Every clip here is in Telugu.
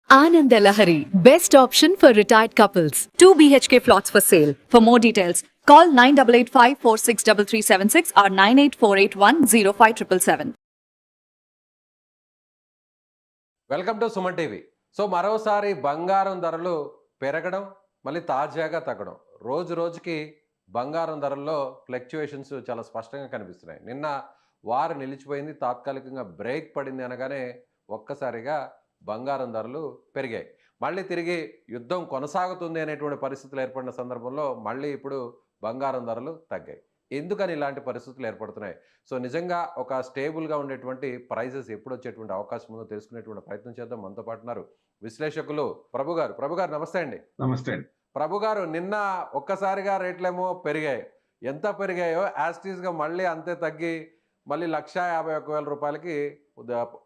Anand Lahari, best option for retired couples. 2 BHK plots for sale. For more details, call 9885463376 or 984810577. Welcome to Suman TV. So మరోసారి బంగారం ధరలు పెరగడం, మళ్ళీ తాజాగా తగ్గడం. రోజు రోజుకి బంగారం ధరల్లో ఫ్లక్చుయేషన్స్ చాలా స్పష్టంగా కనిపిస్తున్నాయి. నిన్న వారు నిలిచిపోయింది, తాత్కాలికంగా బ్రేక్ పడింది అనగానే ఒక్కసారిగా బంగారం ధరలు పెరిగాయి. మళ్ళీ తిరిగి యుద్ధం కొనసాగుతుంది అనేటువంటి పరిస్థితులు ఏర్పడిన సందర్భంలో మళ్ళీ ఇప్పుడు బంగారం ధరలు తగ్గాయి. ఎందుకని ఇలాంటి పరిస్థితులు ఏర్పడుతున్నాయి? సో నిజంగా ఒక స్టేబుల్గా ఉండేటువంటి ప్రైజెస్ ఎప్పుడు వచ్చేటువంటి అవకాశం ఉందో తెలుసుకునేటువంటి ప్రయత్నం చేద్దాం. మనతో పాటు ఉన్నారు విశ్లేషకులు ప్రభు గారు నమస్తే అండి. నమస్తే అండి. ప్రభు గారు, నిన్న ఒక్కసారిగా రేట్లేమో పెరిగాయి. ఎంత పెరిగాయో యాస్టీస్గా మళ్ళీ అంతే తగ్గి మళ్ళీ 1,51,000 రూపాయలకి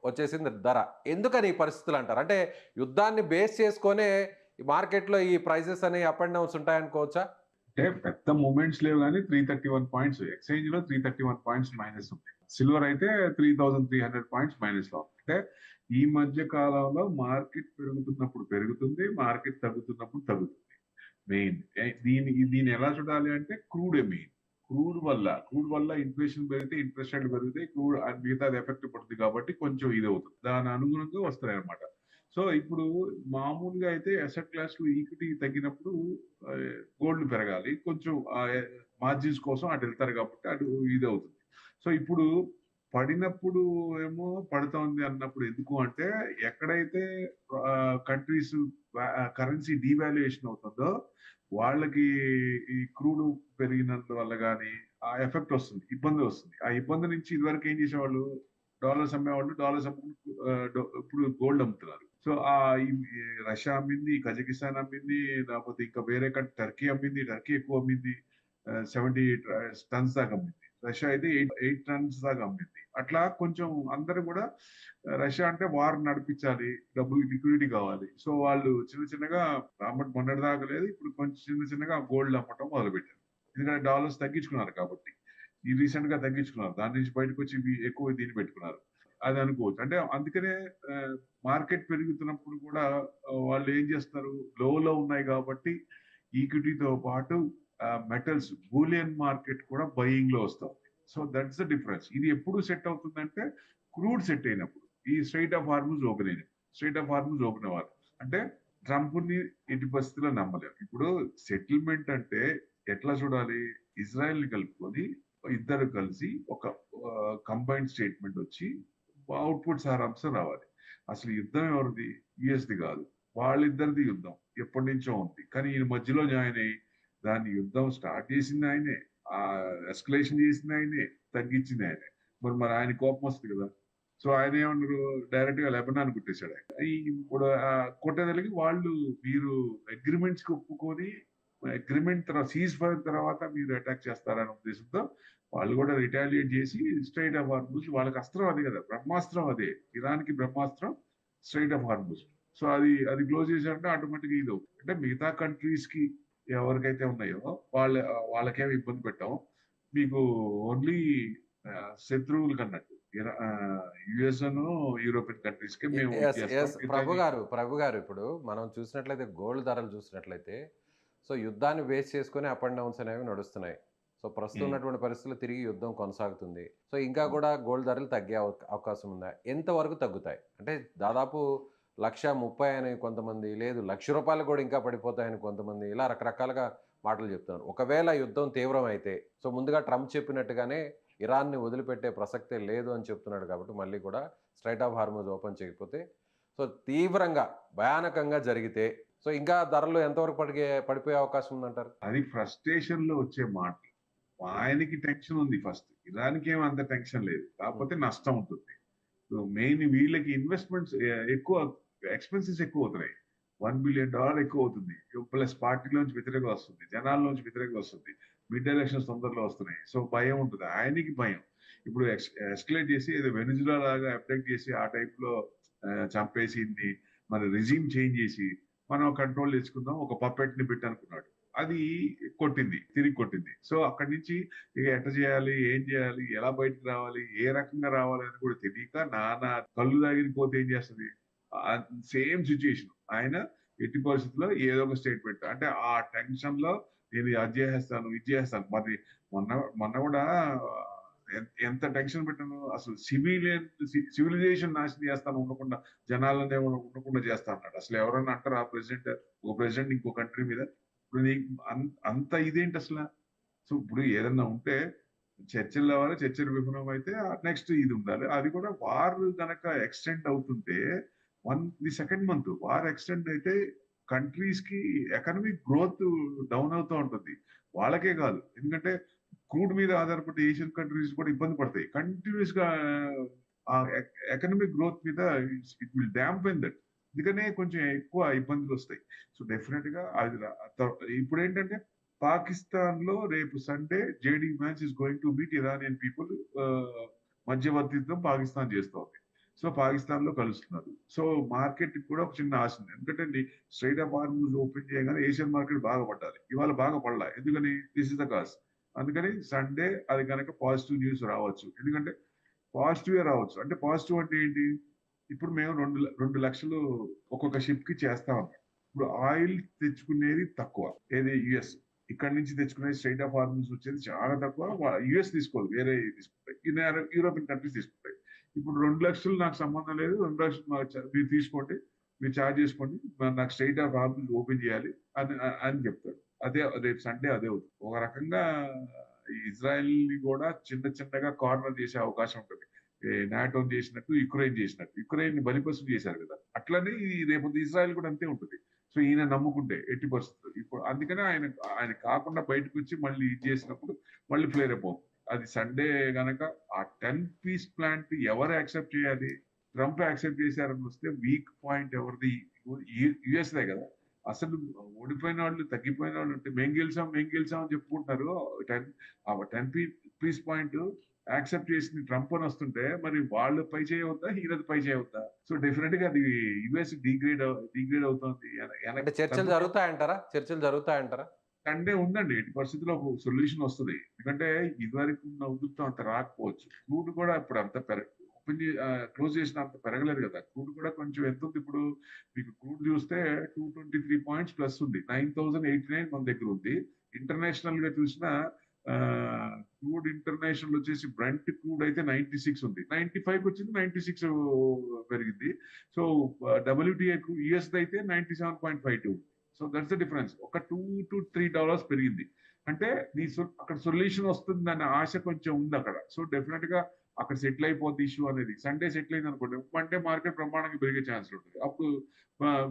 వచ్చేసింది ధర. ఎందుకని ఈ పరిస్థితులు అంటారు? అంటే యుద్ధాన్ని బేస్ చేసుకొనే ఈ మార్కెట్లో ఈ ప్రైజెస్ అని అప్ అండ్ డౌన్స్ ఉంటాయనుకోవచ్చా? అంటే పెద్ద మూమెంట్స్ లేవు కానీ 331 పాయింట్స్ ఎక్స్చేంజ్ లో 331 పాయింట్స్ మైనస్ ఉంది. సిల్వర్ అయితే 3,300 పాయింట్స్ మైనస్ లో. అంటే ఈ మధ్య కాలంలో మార్కెట్ పెరుగుతున్నప్పుడు పెరుగుతుంది, మార్కెట్ తగ్గుతున్నప్పుడు తగ్గుతుంది. మెయిన్ దీన్ని ఎలా చూడాలి అంటే క్రూడే మెయిన్. క్రూడ్ వల్ల ఇన్ఫ్లేషన్ పెరిగితే ఇంట్రెస్ట్ రేట్ పెరిగితే క్రూడ్ మిగతాది ఎఫెక్ట్ పడుతుంది కాబట్టి కొంచెం ఇది అవుతుంది, దాని అనుగుణంగా వస్తాయి అనమాట. సో ఇప్పుడు మామూలుగా అయితే అసెట్ క్లాస్ లో ఈక్విటీ తగ్గినప్పుడు గోల్డ్ పెరగాలి, కొంచెం మార్జిన్స్ కోసం అటు వెళ్తారు కాబట్టి అటు ఇది అవుతుంది. సో ఇప్పుడు పడినప్పుడు ఏమో పడుతోంది అన్నప్పుడు ఎందుకు అంటే ఎక్కడైతే కంట్రీస్ కరెన్సీ డీవాల్యుయేషన్ అవుతుందో వాళ్ళకి ఈ క్రూడ్ పెరిగినందువల్ల కానీ ఆ ఎఫెక్ట్ వస్తుంది, ఇబ్బంది వస్తుంది. ఆ ఇబ్బంది నుంచి ఇదివరకు ఏం చేసేవాళ్ళు, డాలర్స్ అమ్మేవాళ్ళు, డాలర్స్ ఇప్పుడు గోల్డ్ అమ్ముతున్నారు. సో ఆ రష్యా అమ్మింది, కజకిస్తాన్ అమ్మింది, లేకపోతే ఇంకా వేరే టర్కీ అమ్మింది. టర్కీ ఎక్కువ అమ్మింది, 70 టన్స్ దాకా అమ్మింది. రష్యా అయితే 8 టన్స్ దాకా అమ్మింది. అట్లా కొంచెం అందరూ కూడా రష్యా అంటే వార్ నడిపించాలి, డబ్బులు లిక్విడిటీ కావాలి. సో వాళ్ళు చిన్న చిన్నగా మొన్నటి దాకా లేదు, ఇప్పుడు కొంచెం చిన్నగా గోల్డ్ అమ్మటం మొదలుపెట్టారు. ఎందుకంటే డాలర్స్ తగ్గించుకున్నారు కాబట్టి. ఈ రీసెంట్ గా తగ్గించుకున్నారు, దాని నుంచి బయటకు వచ్చి ఎక్కువ దీన్ని పెట్టుకున్నారు. అది అనుకోవచ్చు. అంటే అందుకనే మార్కెట్ పెరుగుతున్నప్పుడు కూడా వాళ్ళు ఏం చేస్తారు, లోలో ఉన్నాయి కాబట్టి ఈక్విటీతో పాటు మెటల్స్ బూలియన్ మార్కెట్ కూడా బయింగ్ లో వస్తాం. So that's the difference. ఇది ఎప్పుడు సెట్ అవుతుందంటే క్రూడ్ సెట్ అయినప్పుడు, ఈ స్ట్రైట్ ఆఫ్ హార్మూజ్ ఓపెన్ అయినప్పుడు. స్ట్రైట్ ఆఫ్ హార్మూజ్ ఓపెన్ అవ్వాలి అంటే ట్రంప్ ని ఎట్టి పరిస్థితుల్లో నమ్మలేము. ఇప్పుడు సెటిల్మెంట్ అంటే ఎట్లా చూడాలి, ఇజ్రాయెల్ ని కలుపుకొని ఇద్దరు కలిసి ఒక కంబైన్డ్ స్టేట్మెంట్ వచ్చి అవుట్పుట్ సారాంశం రావాలి. అసలు యుద్ధం ఎవరిది, యుఎస్ది కాదు, వాళ్ళిద్దరిది యుద్ధం ఎప్పటి నుంచో ఉంది. కానీ ఈ మధ్యలో జాయిన్ అయ్యి దాన్ని యుద్ధం స్టార్ట్ చేసింది ఆయనే, ఆ ఎస్కలేషన్ చేసింది ఆయనే, తగ్గించింది ఆయనే. మరి ఆయన కోపం వస్తుంది కదా. సో ఆయన ఏమన్నారు, డైరెక్ట్ గా లెబనాన్ కొట్టేశాడు. ఇప్పుడు కొట్టేదలిగి వాళ్ళు మీరు అగ్రిమెంట్స్ కి ఒప్పుకొని అగ్రిమెంట్ తర్వాత సీజ్ ఫైర్ తర్వాత మీరు అటాక్ చేస్తారనే ఉద్దేశంతో వాళ్ళు కూడా రిటాలియేట్ చేసి స్ట్రైట్ ఆఫ్ హార్మూజ్, వాళ్ళకి అస్త్రం అదే కదా, బ్రహ్మాస్త్రం అదే, ఇరాన్కి బ్రహ్మాస్త్రం స్ట్రైట్ ఆఫ్ హార్మూజ్. సో అది క్లోజ్ చేశారంటే ఆటోమేటిక్ ఇది అవుతుంది. అంటే మిగతా కంట్రీస్ కి ఎవరికైతే ఉన్నాయో వాళ్ళకేమి ఇబ్బంది పెట్టాం, మీకు ఓన్లీ శత్రువులు కన్నట్టు యుఎస్ యూరోపియన్ కంట్రీస్ కి మేము ప్రభు గారు ఇప్పుడు మనం చూసినట్లయితే గోల్డ్ ధరలు చూసినట్లయితే సో యుద్ధాన్ని బేస్ చేసుకుని అప్ అండ్ డౌన్స్ అనేవి నడుస్తున్నాయి. సో ప్రస్తుతం ఉన్నటువంటి పరిస్థితుల్లో తిరిగి యుద్ధం కొనసాగుతుంది. సో ఇంకా కూడా గోల్డ్ ధరలు తగ్గే అవకాశం ఉందా? ఎంతవరకు తగ్గుతాయి? అంటే దాదాపు 1,30,000 అని కొంతమంది, లేదు 1,00,000 రూపాయలు కూడా ఇంకా పడిపోతాయని కొంతమంది, ఇలా రకరకాలుగా మాటలు చెప్తున్నారు. ఒకవేళ యుద్ధం తీవ్రం అయితే, సో ముందుగా ట్రంప్ చెప్పినట్టుగానే ఇరాన్ని వదిలిపెట్టే ప్రసక్తే లేదు అని చెప్తున్నాడు కాబట్టి మళ్ళీ కూడా స్ట్రైట్ ఆఫ్ హార్మూజ్ ఓపెన్ చేయకపోతే, సో తీవ్రంగా భయానకంగా జరిగితే సో ఇంకా ధరలు ఎంతవరకు పడిపోయే అవకాశం ఉందంటారు? అది ఫ్రస్ట్రేషన్ లో వచ్చే మాట. ఆయనకి టెన్షన్ ఉంది, ఫస్ట్ ఇరాన్కి ఏం అంత టెన్షన్ లేదు, కాకపోతే నష్టం ఉంటుంది. సో మెయిన్ వీళ్ళకి ఇన్వెస్ట్మెంట్స్ ఎక్కువ, ఎక్స్పెన్సెస్ ఎక్కువ అవుతున్నాయి. $1 బిలియన్ ఎక్కువ అవుతుంది. ప్లస్ పార్టీలోంచి వ్యతిరేకత వస్తుంది, జనాల్లోంచి వ్యతిరేకత వస్తుంది, మిడ్ ఎలక్షన్స్ తొందరలో వస్తున్నాయి. సో భయం ఉంటుంది, ఆయనకి భయం. ఇప్పుడు ఎస్కలేట్ చేసి ఏదో వెనిజులా లాగా అప్డేట్ చేసి ఆ టైప్ లో చంపేసింది, మన రిజీమ్ చేంజ్ చేసి మనం కంట్రోల్ చేసుకుందాం, ఒక పప్పెట్ ని పెట్టి అనుకున్నాడు. అది తిరిగి కొట్టింది. సో అక్కడి నుంచి ఇక ఎట్ట చేయాలి, ఏం చేయాలి, ఎలా బయటకు రావాలి, ఏ రకంగా రావాలి అని కూడా తెలియక నానా కళ్ళు తాగిన పోతే ఏం చేస్తుంది, సేమ్ సిచ్యుయేషన్. ఆయన ఎట్టి పరిస్థితుల్లో ఏదో ఒక స్టేట్మెంట్ అంటే ఆ టెన్షన్ లో నేను అది చేసేస్తాను ఇది చేస్తాను. మరి మొన్న మొన్న కూడా ఎంత టెన్షన్ పెట్టాను అసలు. సివిలైజేషన్ నాశనం చేస్తాను, ఉండకుండా జనాలనే ఉండకుండా చేస్తా అన్నాడు. అసలు ఎవరన్నా అంటారు ఆ ప్రెసిడెంట్, ఒక ప్రెసిడెంట్ ఇంకో కంట్రీ మీద? ఇప్పుడు నీకు అంత ఇదేంటి అసలు? సో ఇప్పుడు ఏదన్నా ఉంటే చర్చలు అవ్వాలి, చర్చలు విఫలం అయితే నెక్స్ట్ ఇది ఉండాలి. అది కూడా వార్ గనక ఎక్స్టెండ్ అవుతుంటే the second month war extend అయితే కంట్రీస్ కి ఎకనామిక్ గ్రోత్ డౌన్ అవుతూ ఉంటుంది. వాళ్ళకే కాదు, ఎందుకంటే క్రూడ్ మీద ఆధారపడి ఏషియన్ కంట్రీస్ కూడా ఇబ్బంది పడతాయి. కంటిన్యూస్ గా ఆ ఎకనామిక్ గ్రోత్ మీద ఇట్ విల్ డాంపెన్ దట్. అందుకనే కొంచెం ఎక్కువ ఇబ్బందులు వస్తాయి. సో డెఫినెట్ గా అది ఇప్పుడు ఏంటంటే పాకిస్తాన్ లో రేపు Sunday JD match is going to meet Iranian people. మధ్యవర్తిత్వం పాకిస్తాన్ చేస్తోంది. సో పాకిస్తాన్ లో కలుస్తున్నారు. సో మార్కెట్ కూడా ఒక చిన్న ఆశ ఉంది. ఎందుకంటే స్ట్రైట్ ఆఫ్ హార్మూజ్ ఓపెన్ చేయగానే ఏషియన్ మార్కెట్ బాగా పడ్డాలి. ఇవాళ బాగా పడలా. ఎందుకని? This is the cause. అందుకని సండే అది కనుక పాజిటివ్ న్యూస్ రావచ్చు. ఎందుకంటే పాజిటివ్ రావచ్చు. అంటే పాజిటివ్ అంటే ఏంటి? ఇప్పుడు మేము 2 లక్షలు ఒక్కొక్క షిప్ కి చేస్తా ఉన్నాం. ఇప్పుడు ఆయిల్ తెచ్చుకునేది తక్కువ. ఏది? యుఎస్. ఇక్కడ నుంచి తెచ్చుకునేది స్ట్రైట్ ఆఫ్ హార్మూజ్ వచ్చేది చాలా తక్కువ. యుఎస్ తీసుకోదు, వేరే తీసుకుంటాయి. యూరోపియన్ కంట్రీస్ తీసుకుంటాయి. ఇప్పుడు 2 లక్షలు నాకు సంబంధం లేదు, 2 లక్షలు మీరు తీసుకోండి, మీరు ఛార్జ్ చేసుకోండి, నాకు స్ట్రైట్ ఆఫ్ హార్మూజ్ ఓపెన్ చేయాలి అని చెప్తాడు. అదే రేపు సండే అదే అవుతుంది. ఒక రకంగా ఇజ్రాయెల్ ని కూడా చిన్నగా కార్నర్ చేసే అవకాశం ఉంటుంది. నాటో చేసినట్టు, యుక్రెయిన్ చేసినట్టు. యుక్రెయిన్ ని బలిపశువు చేశారు కదా, అట్లనే రేపు ఇజ్రాయెల్ కూడా అంతే ఉంటుంది. సో ఈయన నమ్ముకుంటే ఎట్టి పరిస్థితులు. ఇప్పుడు అందుకనే ఆయన కాకుండా బయటకు వచ్చి మళ్ళీ ఇది చేసినప్పుడు మళ్ళీ ఫ్లేర్ అప్ అవుతుంది. అది సండే గనక ఆ 10 పీస్ ప్లాంట్ ఎవరు యాక్సెప్ట్ చేయాలి? ట్రంప్ యాక్సెప్ట్ చేశారని వస్తే వీక్ పాయింట్ ఎవరిది? యుఎస్దే కదా. అసలు ఓడిపోయిన వాళ్ళు, తగ్గిపోయిన వాళ్ళు ఉంటే మేము గెలిచాం అని చెప్పుకుంటున్నారు. 10 పీస్ పాయింట్ యాక్సెప్ట్ చేసింది ట్రంప్ అని వస్తుంటే మరి వాళ్ళు పై చేయవద్దా, ఈయనది పై చేయవద్దా? సో డెఫినెట్ గా అది యుఎస్ డిగ్రేడ్ అవుతుంది. అంటే చర్చలు జరుగుతాయంటారా? సండే ఉందండి. ఎట్టి పరిస్థితుల్లో ఒక సొల్యూషన్ వస్తుంది. ఎందుకంటే ఇదివరకు ఉన్న ఉద్రిక్తం అంత రాకపోవచ్చు. క్రూడ్ కూడా ఇప్పుడు అంత క్లోజ్ చేసిన అంత పెరగలేదు కదా. క్రూడ్ కూడా కొంచెం ఎంత ఉంది ఇప్పుడు? మీకు క్రూడ్ చూస్తే 223 పాయింట్స్ ప్లస్ ఉంది. 9089 మన దగ్గర ఉంది. ఇంటర్నేషనల్ గా చూసినా క్రూడ్ ఇంటర్నేషనల్ వచ్చేసి బ్రెంట్ క్రూడ్ అయితే 96 ఉంది. 95 వచ్చింది, 96 పెరిగింది. సో WTI యుఎస్ అయితే 97.52. So that's the difference. ఒక $2 to $3 పెరిగింది. అంటే అక్కడ సొల్యూషన్ వస్తుంది అనే ఆశ కొంచెం ఉంది అక్కడ. సో డెఫినెట్ గా అక్కడ సెటిల్ అయిపోద్ది ఇష్యూ అనేది. సండే సెటిల్ అయింది అనుకోండి, అంటే మార్కెట్ బ్రహ్మాండంగా పెరిగే ఛాన్స్ ఉంటుంది. అప్పుడు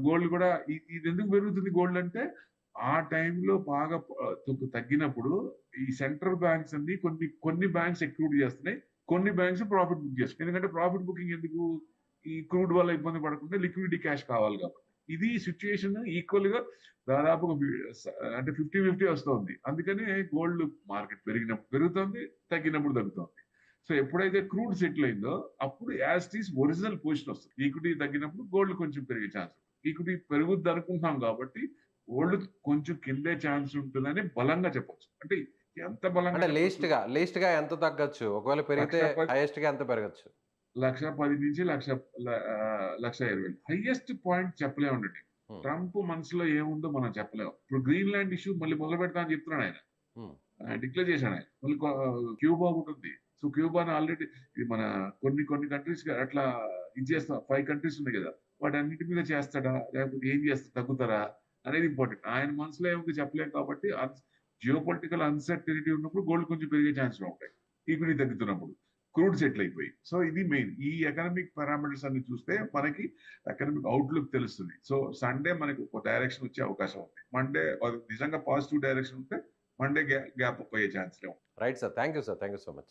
గోల్డ్ కూడా ఇది ఎందుకు పెరుగుతుంది గోల్డ్ అంటే, ఆ టైంలో బాగా తగ్గినప్పుడు ఈ సెంట్రల్ బ్యాంక్స్ అన్ని కొన్ని బ్యాంక్స్ ఎక్రూడ్ చేస్తున్నాయి, కొన్ని బ్యాంక్స్ ప్రాఫిట్ బుక్ చేస్తున్నాయి. ఎందుకంటే ప్రాఫిట్ బుకింగ్ ఎందుకు? ఈ క్రూడ్ వల్ల ఇబ్బంది పడకుండా లిక్విడిటీ క్యాష్ కావాలి కాబట్టి. ఇది సిచ్యుయేషన్ ఈక్వల్ గా దాదాపు అంటే 50-50 వస్తుంది. అందుకనే గోల్డ్ మార్కెట్ పెరిగినప్పుడు పెరుగుతుంది, తగ్గినప్పుడు తగ్గుతుంది. సో ఎప్పుడైతే క్రూడ్ సెటిల్ అయిందో అప్పుడు as it is original position వస్తుంది. ఈక్విటీ తగ్గినప్పుడు గోల్డ్ కొంచెం పెరిగే ఛాన్స్. ఈక్విటీ పెరుగుద్ది అనుకుంటున్నాం కాబట్టి గోల్డ్ కొంచెం కిందే ఛాన్స్ ఉంటుందని బలంగా చెప్పొచ్చు. అంటే ఎంత బలంగా అంటే లీస్ట్ గా ఎంత తగ్గచ్చు? ఒకవేళ పెరిగితే హైయెస్ట్ గా ఎంత పెరగచ్చు? 1,10,000 నుంచి 1,20,000. హైయెస్ట్ పాయింట్ చెప్పలేమండి. ట్రంప్ మనసులో ఏముందో మనం చెప్పలేము. ఇప్పుడు గ్రీన్లాండ్ ఇష్యూ మళ్ళీ మొదలు పెడతా అని చెప్తున్నాడు ఆయన. డిక్లేర్ చేశాడు ఆయన. మళ్ళీ క్యూబా ఉంటుంది. సో క్యూబాను ఆల్రెడీ మన కొన్ని కంట్రీస్ అట్లా ఇది చేస్తా 5 కంట్రీస్ ఉన్నాయి కదా, వాటి అన్నిటి మీద చేస్తాడా, లేకపోతే ఏం చేస్తా, తగ్గుతారా అనేది ఇంపార్టెంట్. ఆయన మనసులో ఏముందో చెప్పలేము కాబట్టి జియో పొలిటికల్ అన్సర్టనిటీ ఉన్నప్పుడు గోల్డ్ కొంచెం పెరిగే ఛాన్సెస్ ఉంటాయి. ఈక్విటీ తగ్గుతున్నప్పుడు క్రూడ్ సెటిల్ అయిపోయి. సో ఇది మెయిన్. ఈ ఎకనామిక్ పారామీటర్స్ అన్ని చూస్తే మనకి ఎకనామిక్ అవుట్లుక్ తెలుస్తుంది. సో సండే మనకి ఒక డైరెక్షన్ వచ్చే అవకాశం ఉంది. మండే నిజంగా పాజిటివ్ డైరెక్షన్ ఉంటే మండే గ్యాప్ అప్ అయ్యే ఛాన్స్ లేవు. Right sir, thank you so much.